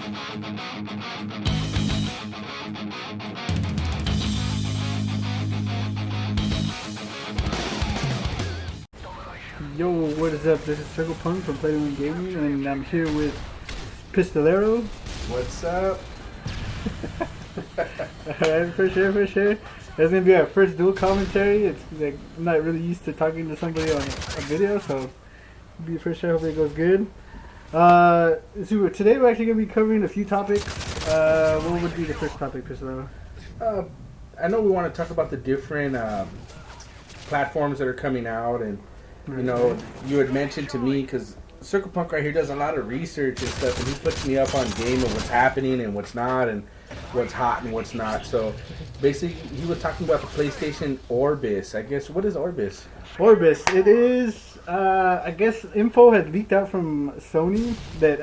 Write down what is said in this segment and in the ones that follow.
Yo, what is up? This is Circlepunk from playIIwingaming, and I'm here with Pistolero. What's up? Alright, for sure. That's gonna be our first dual commentary. It's like I'm not really used to talking to somebody on a video, so it'll be for sure. Hopefully it goes good. So today we're actually gonna be covering a few topics. What would be the first topic, Pistolero? I know we want to talk about the different platforms that are coming out, and you know, you had mentioned to me, because Circlepunk right here does a lot of research and stuff, and he puts me up on game of what's happening and what's not, and what's hot and what's not. So basically, he was talking about the PlayStation Orbis. I guess, what is Orbis? Orbis, it is, I guess info had leaked out from Sony that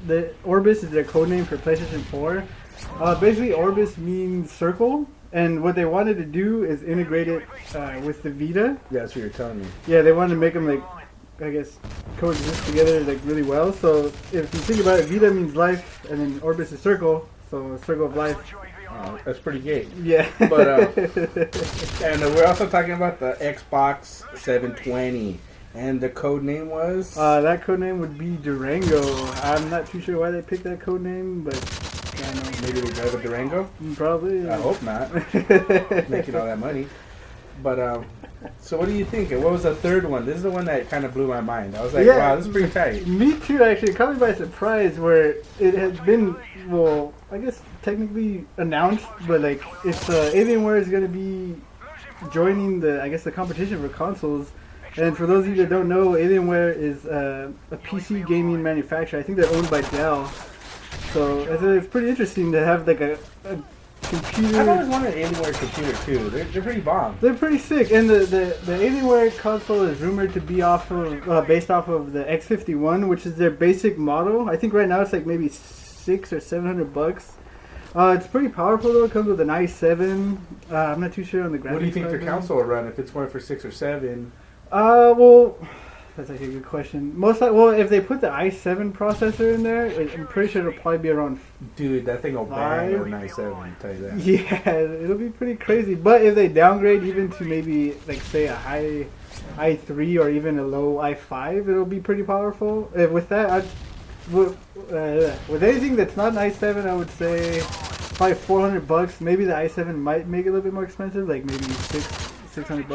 the Orbis is their codename for PlayStation 4. Basically, Orbis means circle. And what they wanted to do is integrate it with the BIDA. Yeah, that's what you're telling me. Yeah, they wanted to make them, like, I guess, coexist together, like, really well. So if you think about it, BIDA means life, and then Orbis is circle, so circle of life. That's pretty gay. Yeah. But and we're also talking about the Xbox 720, and the code name was. That code name would be Durango. I'm not too sure why they picked that code name, but. Maybe they drive a Durango? Probably. I hope not. Making all that money. But, so what do you think? What was the third one? This is the one that kind of blew my mind. I was like, wow, this is pretty tight. Me too, actually. It caught me by surprise where it had been, well, I guess technically announced, but like, it's Alienware is going to be joining the competition for consoles. And for those of you that don't know, Alienware is a PC gaming manufacturer. I think they're owned by Dell. So it's pretty interesting to have like a computer. I've always wanted an Alienware computer too. They're pretty bomb. They're pretty sick, and the Alienware console is rumored to be based off of the X51, which is their basic model. I think right now it's like maybe $600 or $700. It's pretty powerful though. It comes with an i7. I'm not too sure on the graphics. What do you think the console will run if it's going for 6 or 7? Well. That's actually a good question. If they put the i7 processor in there, I'm pretty sure it'll probably be around. Dude, that thing will bang on an i7. I'll tell you that. Yeah, it'll be pretty crazy. But if they downgrade even to maybe like say a high i3 or even a low i5, it'll be pretty powerful. With that, with anything that's not an i7, I would say probably $400. Maybe the i7 might make it a little bit more expensive, like maybe $600.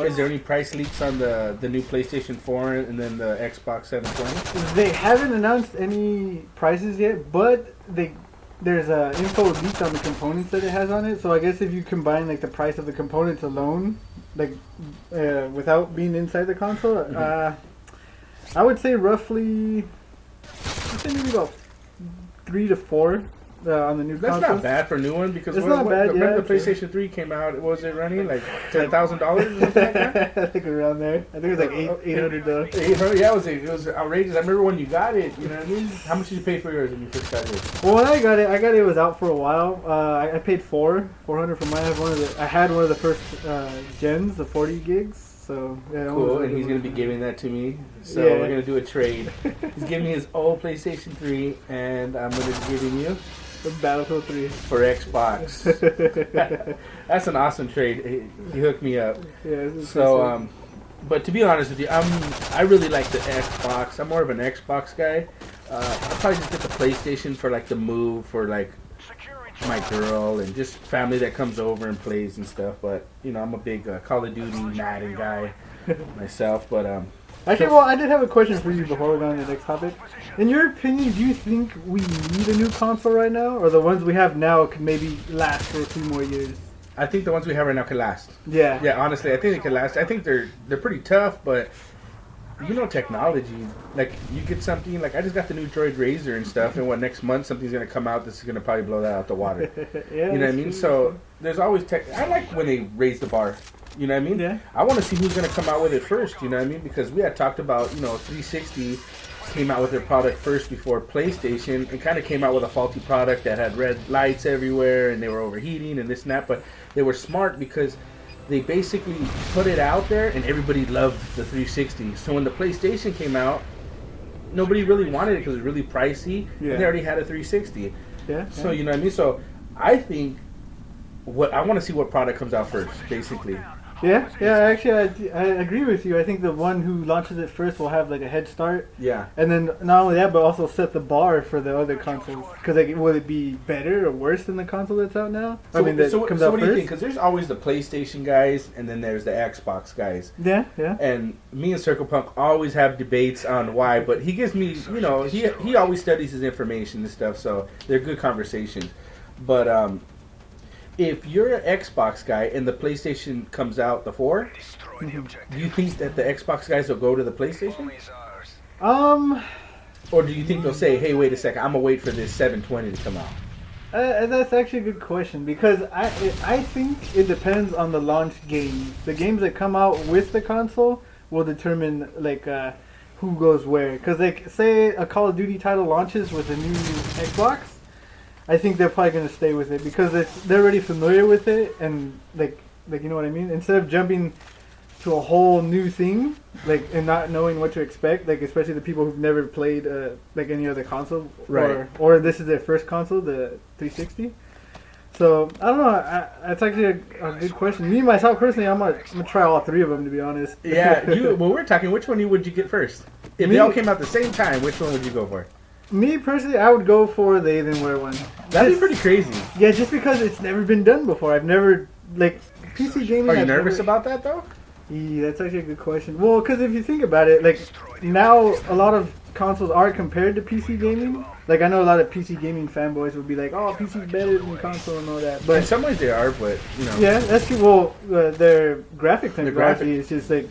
Is there any price leaks on the new PlayStation 4 and then the Xbox 720? They haven't announced any prices yet, but there's info leaked on the components that it has on it. So I guess if you combine like the price of the components alone, like without being inside the console, I would say roughly, maybe about 3 to 4. On the new console. That's not bad for a new one, because remember the PlayStation 3 came out, what was it running? Like $10,000 or something like that? I think around there. I think it was like $800. $800, yeah, it was outrageous. I remember when you got it, you know what I mean? How much did you pay for yours when you first got it? Well, when I got it was out for a while. I paid $400 for mine. I had one of the first gens, the 40 gigs. So yeah, cool, and he's going to be giving that to me. So we're going to do a trade. He's giving me his old PlayStation 3, and I'm going to be giving you the Battlefield 3 for Xbox. That's an awesome trade. He hooked me up. Yeah. So, but to be honest with you, I really like the Xbox. I'm more of an Xbox guy. I'll probably just get the PlayStation for like the move for like my girl and just family that comes over and plays and stuff. But you know, I'm a big Call of Duty, Madden guy myself. But actually, well, I did have a question for you before we go on to the next topic. In your opinion, do you think we need a new console right now, or the ones we have now could maybe last for a few more years? I think the ones we have right now can last. Yeah. Yeah, honestly, I think they can last. I think they're pretty tough, but you know, technology. Like, you get something, like I just got the new Droid Razor and stuff, and next month something's gonna come out that's gonna probably blow that out the water. Yeah, you know what I mean? So there's always tech. I like when they raise the bar. You know what I mean? Yeah. I want to see who's gonna come out with it first. You know what I mean? Because we had talked about, 360 came out with their product first before PlayStation, and kind of came out with a faulty product that had red lights everywhere, and they were overheating and this and that. But they were smart because they basically put it out there, and everybody loved the 360. So when the PlayStation came out, nobody really wanted it because it was really pricey, Yeah. and they already had a 360. Yeah. So you know what I mean. So I think I want to see what product comes out first, basically. Yeah, actually, I agree with you. I think the one who launches it first will have like a head start. Yeah. And then not only that, but also set the bar for the other consoles. Because like, will it be better or worse than the console that's out now? So, what do you think? Because there's always the PlayStation guys, and then there's the Xbox guys. Yeah. And me and circlepunk always have debates on why, but he gives me, you know, he always studies his information and stuff, so they're good conversations. But if you're an Xbox guy and the PlayStation comes out the 4, do you think that the Xbox guys will go to the PlayStation? Or do you think they'll say, hey, wait a second, I'm going to wait for this 720 to come out? That's actually a good question, because I think it depends on the launch games. The games that come out with the console will determine like who goes where. Because like, say a Call of Duty title launches with a new Xbox, I think they're probably gonna stay with it because they're already familiar with it, and like you know what I mean. Instead of jumping to a whole new thing, like, and not knowing what to expect, like especially the people who've never played like any other console, right? Or this is their first console, the 360. So I don't know. That's actually a good question. Me myself personally, I'm gonna try all three of them, to be honest. Yeah. Well, we're talking. Which one would you get first? If they all came out at the same time, which one would you go for? Me personally, I would go for the Alienware one. That'd be pretty crazy. Yeah, just because it's never been done before. I've never, like, PC gaming. Are you nervous about that though? Yeah, that's actually a good question. Well, because if you think about it, like, now a lot of consoles are compared to PC gaming. Like, I know a lot of PC gaming fanboys would be like, "Oh, PC's better than console and all that." But in some ways they are, but you know. Yeah, that's true. Well, their graphic technology is just like.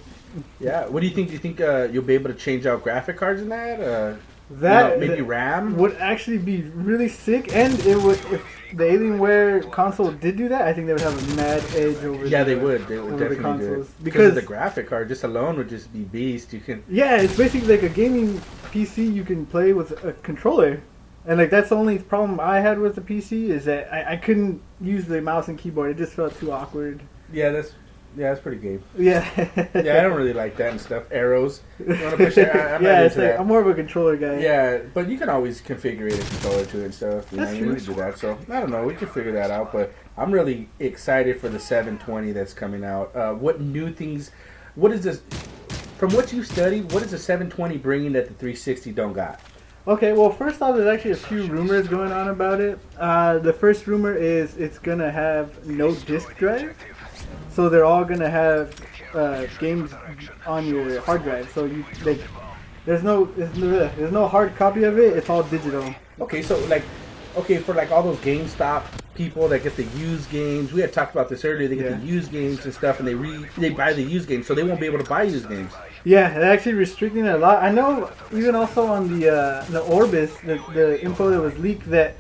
Yeah. What do you think? Do you think you'll be able to change out graphic cards in that? That maybe RAM would actually be really sick, and it would, if the Alienware console did do that, I think they would have a mad edge over. Yeah, they would definitely do it. Because the graphic card just alone would just be beast. You can. Yeah, it's basically like a gaming PC you can play with a controller, and like that's the only problem I had with the PC is that I couldn't use the mouse and keyboard. It just felt too awkward. Yeah, that's pretty gay. Yeah. Yeah, I don't really like that and stuff. Arrows. You want to push it? I'm yeah, not it's into like that. I'm more of a controller guy. Yeah, but you can always configure a controller to it and stuff. You That's know, true. you need to do that. So I don't know. We can figure that out. But I'm really excited for the 720 that's coming out. What new things? What is this? From what you studied, what is the 720 bringing that the 360 don't got? Okay, well, first off, there's actually a few rumors going on about it. The first rumor is it's gonna have no disk drive. So they're all gonna have games on your hard drive. So you like, there's no hard copy of it. It's all digital. Okay, so for like all those GameStop people that get the used games, we had talked about this earlier. They get the used games and stuff, and they buy the used games, so they won't be able to buy used games. Yeah, they're actually restricting it a lot. I know even also on the Orbis, the info that was leaked, that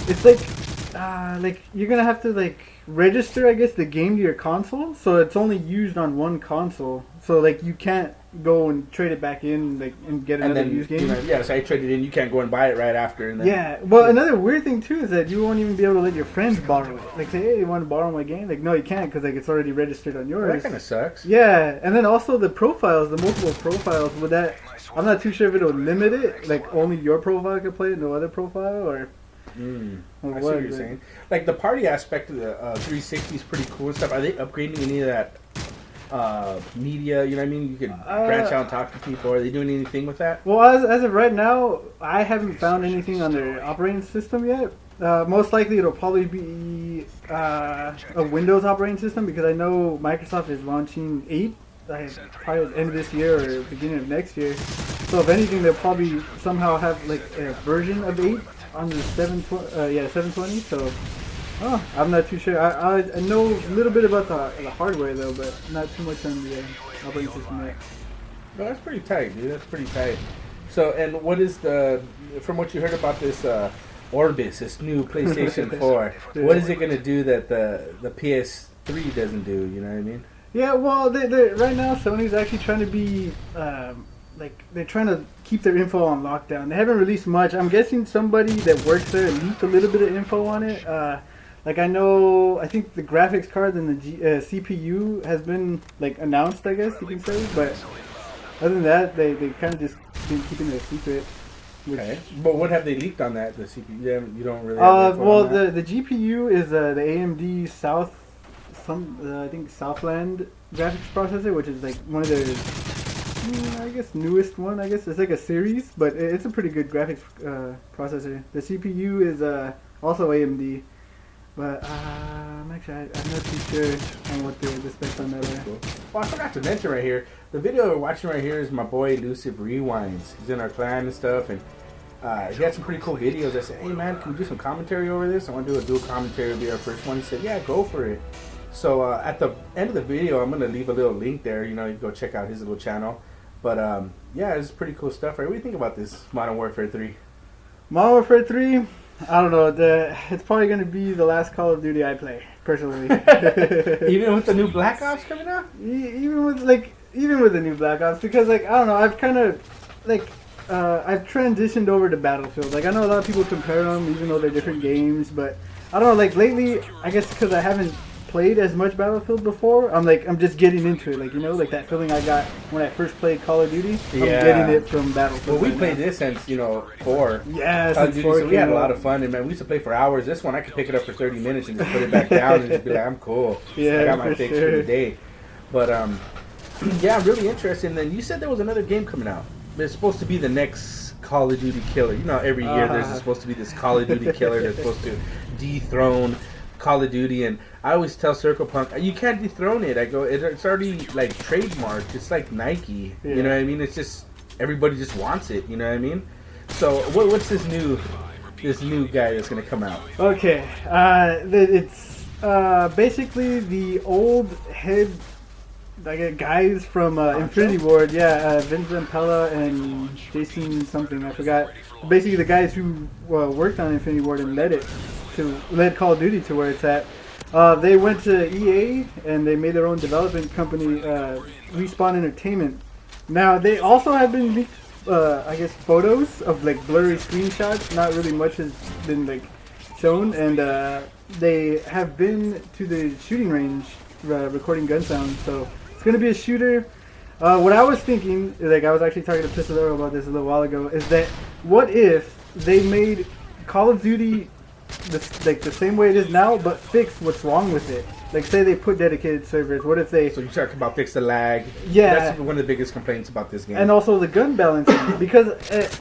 it's like you're gonna have to like register, I guess, the game to your console, so it's only used on one console. So like you can't go and trade it back in and get another used game. So I traded in. You can't go and buy it right after. And then, yeah. Well, another weird thing too is that you won't even be able to let your friends borrow it. Like say, hey, you want to borrow my game? Like no, you can't because like it's already registered on yours. That kind of sucks. Yeah, and then also the profiles, the multiple profiles. With that, I'm not too sure if it'll limit it. Like only your profile can play it, no other profile, or. I see what you're saying. Like the party aspect of the 360 is pretty cool and stuff. Are they upgrading any of that media? You know what I mean? You can branch out and talk to people. Are they doing anything with that? Well, as of right now, I haven't found anything on their operating system yet. Most likely it'll probably be a Windows operating system because I know Microsoft is launching 8 probably at the end of this year or beginning of next year. So if anything, they'll probably somehow have like a version of 8 on the 720. So I'm not too sure. I know a little bit about the hardware though, but not too much on the operating system yet. No, that's pretty tight, dude. That's pretty tight. So, and what is from what you heard about this Orbis, this new PlayStation 4, what is it going to do that the PS3 doesn't do? You know what I mean? Yeah, well, they're right now Sony's actually trying to be they're trying to keep their info on lockdown. They haven't released much. I'm guessing somebody that works there leaked a little bit of info on it. Like I think the graphics card and the CPU has been like announced, I guess you can say. But other than that, they kind of just been keeping it a secret. Which, Okay. But what have they leaked on that? The CPU? You don't really. Have info well, on that? the GPU is the AMD I think Southland graphics processor, which is like one of their, I guess, newest one. I guess it's like a series, but it's a pretty good graphics processor. The CPU is also AMD, but I'm not too sure on what the specs on that are. Cool. Well, I forgot to mention right here. The video we're watching right here is my boy Elusive Rewindz. He's in our clan and stuff, and he had some pretty cool videos. I said, hey man, can we do some commentary over this? I want to do a dual commentary. It'll be our first one. He said, yeah, go for it. So at the end of the video, I'm going to leave a little link there. You know, you can go check out his little channel. But yeah, it's pretty cool stuff. Right? What do you think about this Modern Warfare 3? Modern Warfare 3, I don't know. It's probably going to be the last Call of Duty I play, personally. Even with the new Black Ops coming out? Even with the new Black Ops, because like, I don't know, I've kind of like I've transitioned over to Battlefield. Like, I know a lot of people compare them, even though they're different games, but I don't know. Like lately, I guess because I haven't played as much Battlefield before, I'm just getting into it. Like, you know, like that feeling I got when I first played Call of Duty. I'm getting it from Battlefield. Well, we played this since 4. Yeah, Call of Duty, so we had a lot of fun, and man, we used to play for hours. This one, I could pick it up for 30 minutes and just put it back down and just be like, I'm cool. Yeah, I got my for fix sure. for the day. But yeah, really interesting. And then you said there was another game coming out. It's supposed to be the next Call of Duty killer. You know, every year there's supposed to be this Call of Duty killer that's supposed to dethrone Call of Duty. And I always tell circlepunk, you can't dethrone it. I go, it's already like trademarked. It's like Nike. Yeah. You know what I mean? It's just everybody just wants it. You know what I mean? So what's this new guy that's gonna come out? Okay, it's basically the old head guys from Infinity Ward. Yeah, Vince Zampella and Jason something, I forgot. Basically the guys who worked on Infinity Ward and led Call of Duty to where it's at. They went to EA and they made their own development company, Respawn Entertainment. Now they also have been leaked, I guess, photos of like blurry screenshots. Not really much has been like shown, and they have been to the shooting range recording gun sounds. So it's gonna be a shooter. What I was thinking, like I was actually talking to Pistolero about this a little while ago, is that what if they made Call of Duty the same way it is now, but fix what's wrong with it? Like, say they put dedicated servers. What if they? So you're talking about fix the lag? Yeah, that's one of the biggest complaints about this game. And also the gun balancing, because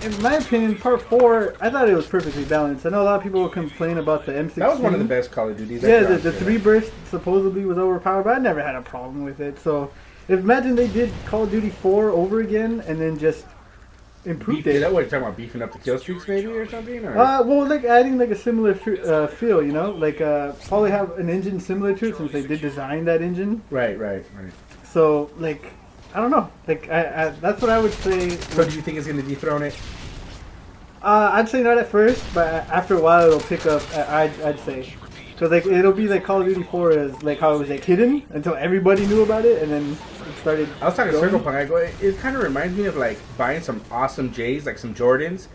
in my opinion, Part 4, I thought it was perfectly balanced. I know a lot of people will complain about the M16. That was one of the best Call of Duties. Yeah, the 3 burst supposedly was overpowered, but I never had a problem with it. So, imagine they did Call of Duty 4 over again and then just improved it. Is that what you're talking about? Beefing up the kill streaks, maybe, or something? Or? Well, like adding like a similar feel, you know, like probably have an engine similar to it since they did design that engine. Right. So, like, I don't know. Like, I that's what I would say. So, do you think it's going to dethrone it? I'd say not at first, but after a while it'll pick up. I'd say, because like it'll be like Call of Duty 4 is like how it was like hidden until everybody knew about it, and then it started. I was talking to going. circlepunk. I go, it kind of reminds me of like buying some awesome J's, like some Jordans,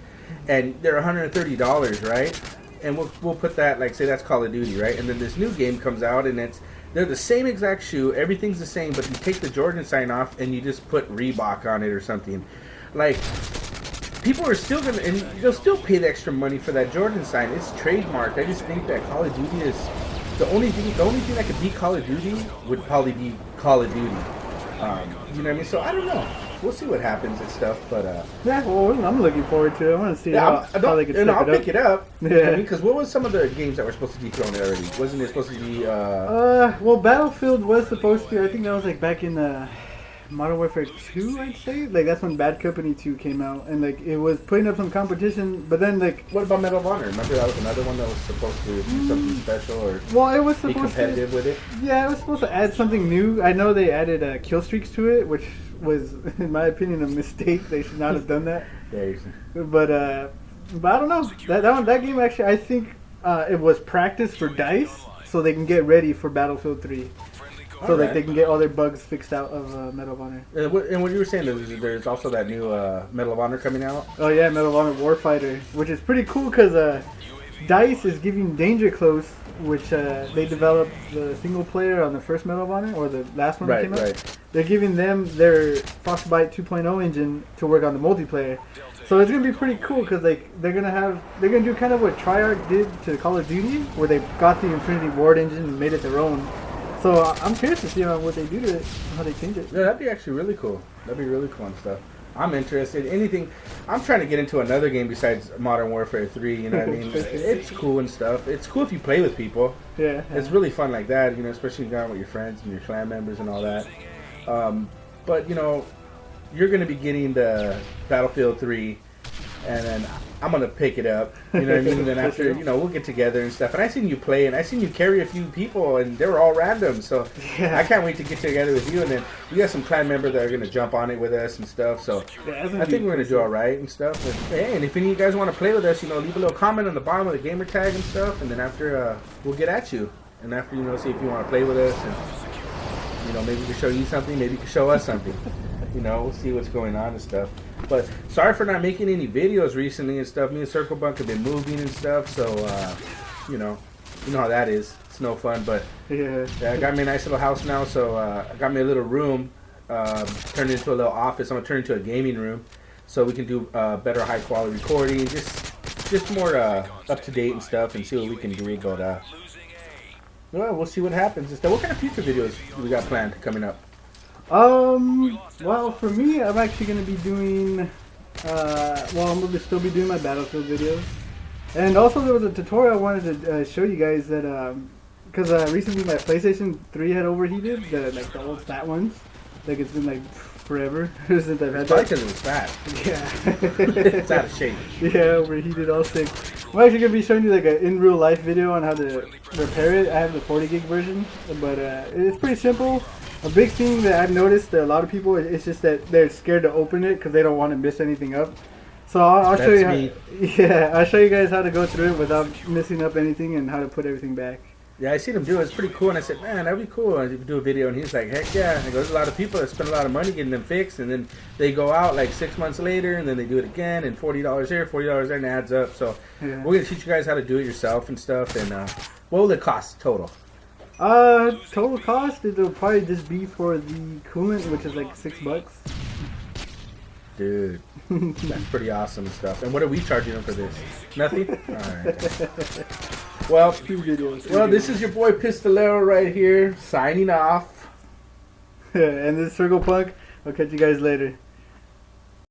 and they're $130, right? And we'll put that, like, say that's Call of Duty, right? And then this new game comes out, and they're the same exact shoe, everything's the same, but you take the Jordan sign off and you just put Reebok on it or something. Like, people are still gonna, and they'll still pay the extra money for that Jordan sign. It's trademarked. I just think that Call of Duty is the only thing that could beat Call of Duty would probably be Call of Duty. You know what I mean? So I don't know. We'll see what happens and stuff, but yeah, well, I'm looking forward to it. I want to see how they can step I'll it up. pick it up. Yeah. Because what was some of the games that were supposed to dethrone it already? Wasn't it supposed to be? Well, Battlefield was supposed to. I think that was like back in Modern Warfare 2, I'd say. Like that's when Bad Company 2 came out, and like it was putting up some competition. But then like, what about Medal of Honor? Remember that was another one that was supposed to do something special or well, it was be supposed competitive with it. Yeah, it was supposed to add something new. I know they added kill streaks to it, which was, in my opinion, a mistake. They should not have done that. But I don't know. That game actually, I think it was practice for DICE, so they can get ready for Battlefield 3. So like they can get all their bugs fixed out of Medal of Honor. And what you were saying is there's also that new Medal of Honor coming out. Oh yeah, Medal of Honor Warfighter, which is pretty cool because DICE is giving Danger Close, which they developed the single player on the first Medal of Honor, or the last one that came out. Right. They're giving them their Frostbite 2.0 engine to work on the multiplayer. So it's gonna be pretty cool because like they're gonna do kind of what Treyarch did to Call of Duty, where they got the Infinity Ward engine and made it their own. So I'm curious to see what they do to it, how they change it. Yeah, that'd be actually really cool. That'd be really cool and stuff. I'm interested. Anything. I'm trying to get into another game besides Modern Warfare 3. You know what I mean? It's cool and stuff. It's cool if you play with people. Yeah. It's really fun like that. You know, especially going with your friends and your clan members and all that. But you know, you're gonna be getting the Battlefield 3, and then I'm gonna pick it up. You know what I mean? And then after, you know, we'll get together and stuff. And I seen you play, and I seen you carry a few people, and they were all random. So Yeah. I can't wait to get together with you. And then you got some clan members that are gonna jump on it with us and stuff. So I think we're gonna do all right and stuff. But, hey, and if any of you guys want to play with us, you know, leave a little comment on the bottom of the gamer tag and stuff. And then after, we'll get at you. And after, you know, see if you want to play with us, and you know, maybe we can show you something, maybe you can show us something. You know, we'll see what's going on and stuff. But sorry for not making any videos recently and stuff. Me and circlepunk have been moving and stuff, so you know how that is. It's no fun, but Yeah. I got me a nice little house now, so I got me a little room, turned into a little office. I'm gonna turn it into a gaming room, so we can do better high quality recording, just more up to date and stuff, and see what we can do. Well, we'll see what happens and stuff. What kind of future videos do we got planned coming up? Well, for me, I'm actually going to be doing, I'm going to still be doing my Battlefield videos. And also there was a tutorial I wanted to show you guys that, because recently my PlayStation 3 had overheated, like the old fat ones. Like it's been like forever since I've had Probably that. because it was fat. Yeah. It's out of shape. Yeah, overheated, all sick. I'm actually going to be showing you like an in real life video on how to repair it. I have the 40 gig version, but it's pretty simple. A big thing that I've noticed that a lot of people, it's just that they're scared to open it because they don't want to mess anything up. So I'll show you. I'll show you guys how to go through it without messing up anything and how to put everything back. Yeah, I seen him do it. It's pretty cool. And I said, man, that'd be cool. And he would do a video, and he's like, heck yeah. And he goes, there's a lot of people that spend a lot of money getting them fixed, and then they go out like 6 months later, and then they do it again, and $40 here, $40 there, and it adds up. So Yeah. we're going to teach you guys how to do it yourself and stuff. And what will it cost total? Total cost, it'll probably just be for the coolant, which is like $6. Dude, that's pretty awesome and stuff. And what are we charging them for this? Nothing? All right. Well, this is your boy Pistolero right here, signing off. And this is circlepunk. I'll catch you guys later.